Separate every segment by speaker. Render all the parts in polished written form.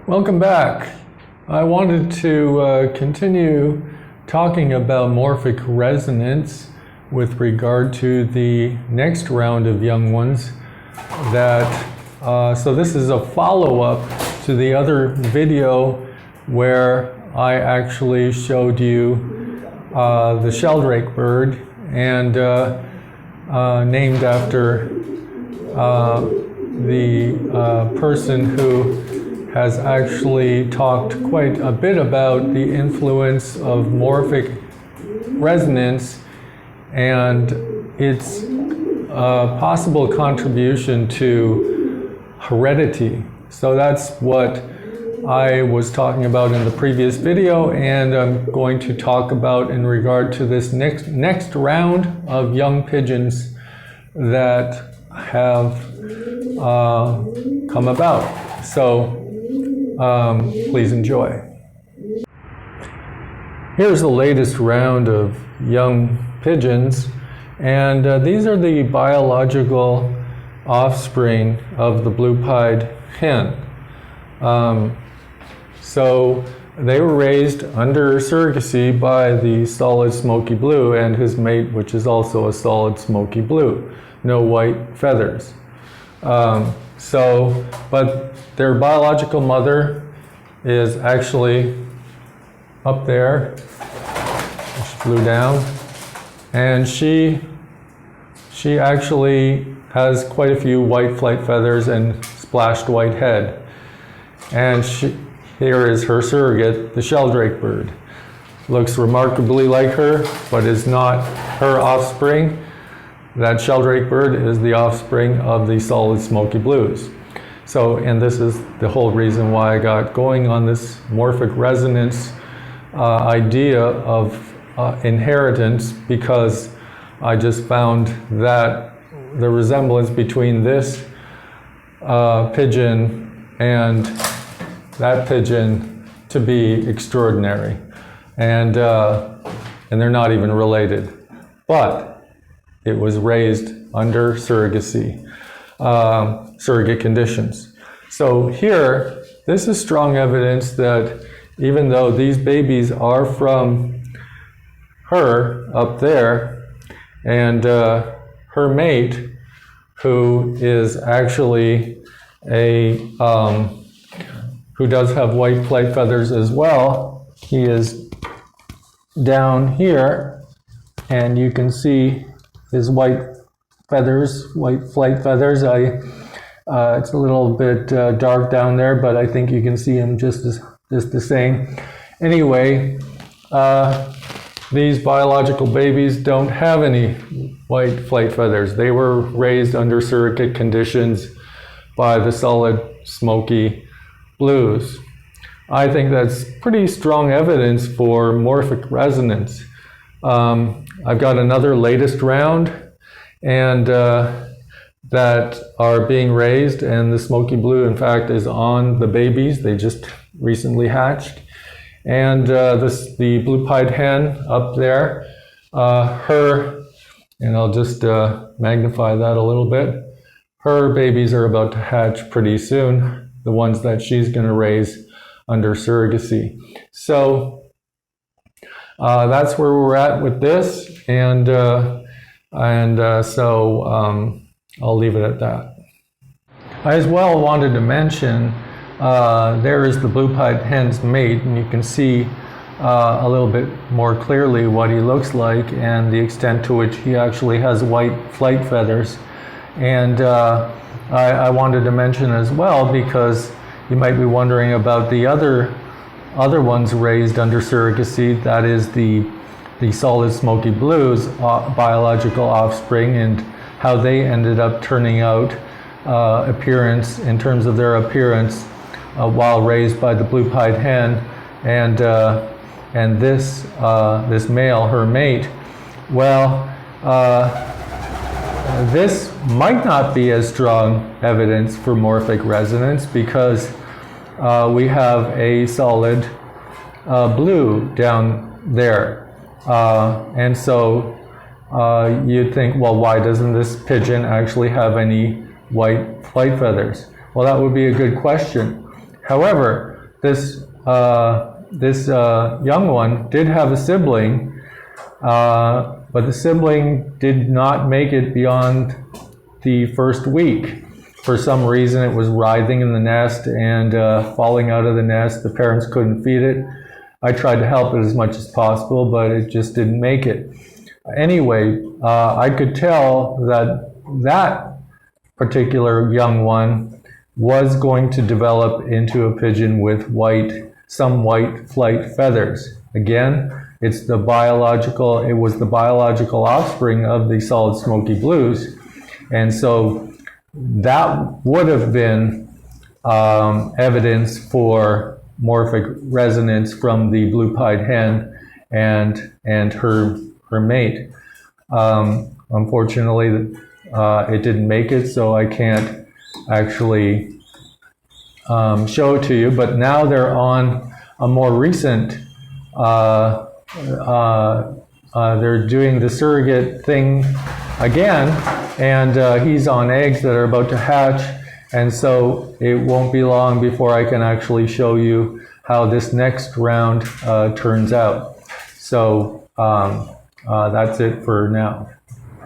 Speaker 1: Welcome back. I wanted to continue talking about morphic resonance with regard to the next round of young ones. So this is a follow-up to the other video where I actually showed you the Sheldrake Bird and named after the person who has actually talked quite a bit about the influence of morphic resonance and its possible contribution to heredity. So that's what I was talking about in the previous video, and I'm going to talk about in regard to this next round of young pigeons that have come about. So please enjoy. Here's the latest round of young pigeons, and these are the biological offspring of the blue-pied hen. So they were raised under surrogacy by the solid smoky blue and his mate, which is also a solid smoky blue, no white feathers. But their biological mother is actually up there. She flew down, and she actually has quite a few white flight feathers and splashed white head. And here is her surrogate, the Sheldrake Bird. Looks remarkably like her, but is not her offspring. That Sheldrake Bird is the offspring of the solid smoky blues. So, and this is the whole reason why I got going on this morphic resonance idea of inheritance, because I just found that the resemblance between this pigeon and that pigeon to be extraordinary, and they're not even related, but it was raised under surrogacy, surrogate conditions. So here, this is strong evidence that even though these babies are from her up there, and her mate, who is actually who does have white flight feathers as well, he is down here, and you can see his white feathers, white flight feathers. It's a little bit dark down there, but I think you can see him just the same. Anyway, these biological babies don't have any white flight feathers. They were raised under surrogate conditions by the solid smoky blues. I think that's pretty strong evidence for morphic resonance. I've got another latest round, and that are being raised, and the smoky blue, in fact, is on the babies. They just recently hatched. And the blue-pied hen up there, and I'll just magnify that a little bit. Her babies are about to hatch pretty soon, the ones that she's going to raise under surrogacy. So that's where we're at with this, and so I'll leave it at that. I as well wanted to mention there is the blue-pied hen's mate, and you can see a little bit more clearly what he looks like and the extent to which he actually has white flight feathers. And I wanted to mention as well, because you might be wondering about the other ones raised under surrogacy, that is the solid smoky blues biological offspring, and how they ended up turning out appearance, in terms of their appearance, while raised by the blue-pied hen, and this male, her mate. Well, this might not be as strong evidence for morphic resonance, because we have a solid blue down there, and so you'd think, well, why doesn't this pigeon actually have any white flight feathers? Well, that would be a good question. However, this young one did have a sibling, but the sibling did not make it beyond the first week. For some reason, it was writhing in the nest and falling out of the nest. The parents couldn't feed it. I tried to help it as much as possible, but it just didn't make it. Anyway, I could tell that that particular young one was going to develop into a pigeon with some white flight feathers. Again, it was the biological offspring of the solid smoky blues, and so that would have been evidence for morphic resonance from the blue-pied hen and her mate. Unfortunately, it didn't make it, so I can't actually show it to you. But now they're on a more recent. They're doing the surrogate thing again, and he's on eggs that are about to hatch, and so it won't be long before I can actually show you how this next round turns out. So that's it for now.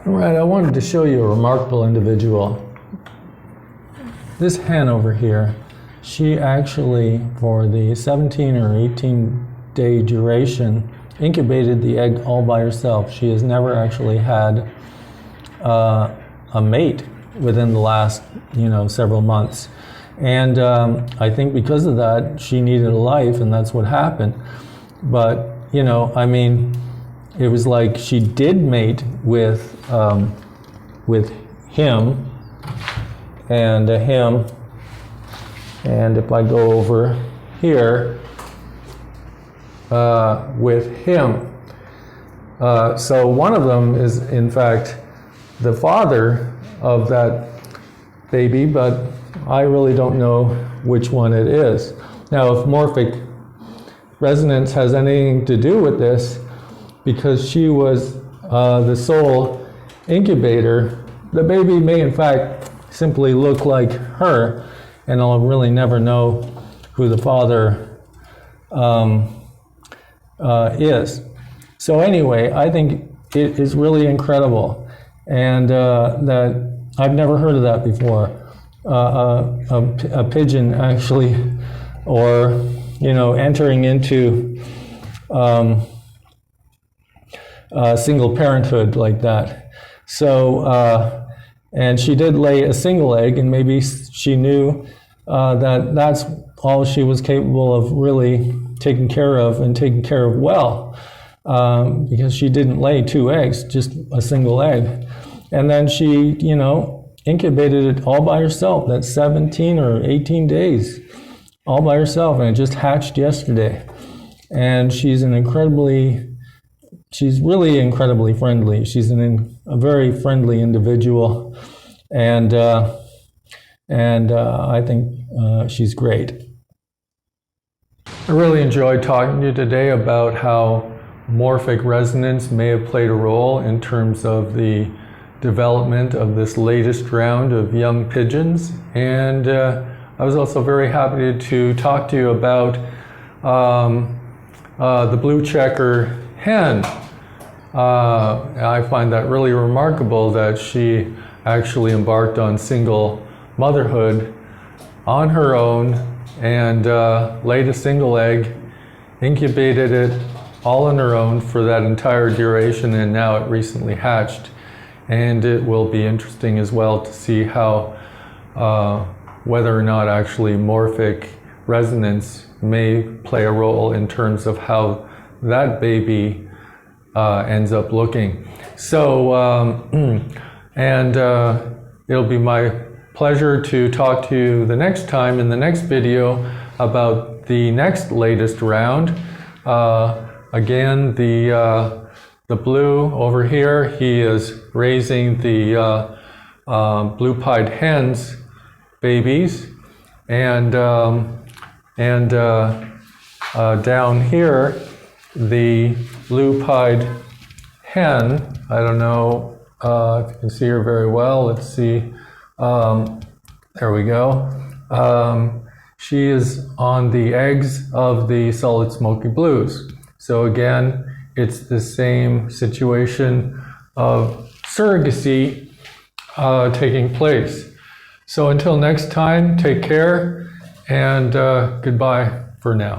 Speaker 1: All right, I wanted to show you a remarkable individual. This hen over here, she actually, for the 17 or 18 day duration, incubated the egg all by herself. She has never actually had a mate within the last, several months. And I think because of that, she needed a life, and that's what happened. But, it was like she did mate with him and him. And if I go over here, with him. So one of them is, in fact, the father of that baby, but I really don't know which one it is. Now, if morphic resonance has anything to do with this, because she was the sole incubator, the baby may in fact simply look like her, and I'll really never know who the father is. So anyway, I think it is really incredible, and that I've never heard of that before. A pigeon actually, or entering into single parenthood like that. So, and she did lay a single egg, and maybe she knew that that's all she was capable of really taking care of, and taking care of well, because she didn't lay 2 eggs, just a single egg. And then she, incubated it all by herself. That's 17 or 18 days, all by herself, and it just hatched yesterday. And she's really incredibly friendly. She's a very friendly individual, and I think she's great. I really enjoyed talking to you today about how morphic resonance may have played a role in terms of the development of this latest round of young pigeons, and I was also very happy to talk to you about the blue checker hen. I find that really remarkable that she actually embarked on single motherhood on her own, and laid a single egg, incubated it all on her own for that entire duration, and now it recently hatched. And it will be interesting as well to see how, whether or not actually morphic resonance may play a role in terms of how that baby ends up looking. So, and it'll be my pleasure to talk to you the next time in the next video about the next latest round. Again, the blue over here, he is raising the blue-pied hen's babies, and down here, the blue-pied hen, I don't know if you can see her very well, let's see, there we go. she is on the eggs of the solid smoky blues. So again, it's the same situation of surrogacy taking place. So until next time, take care and goodbye for now.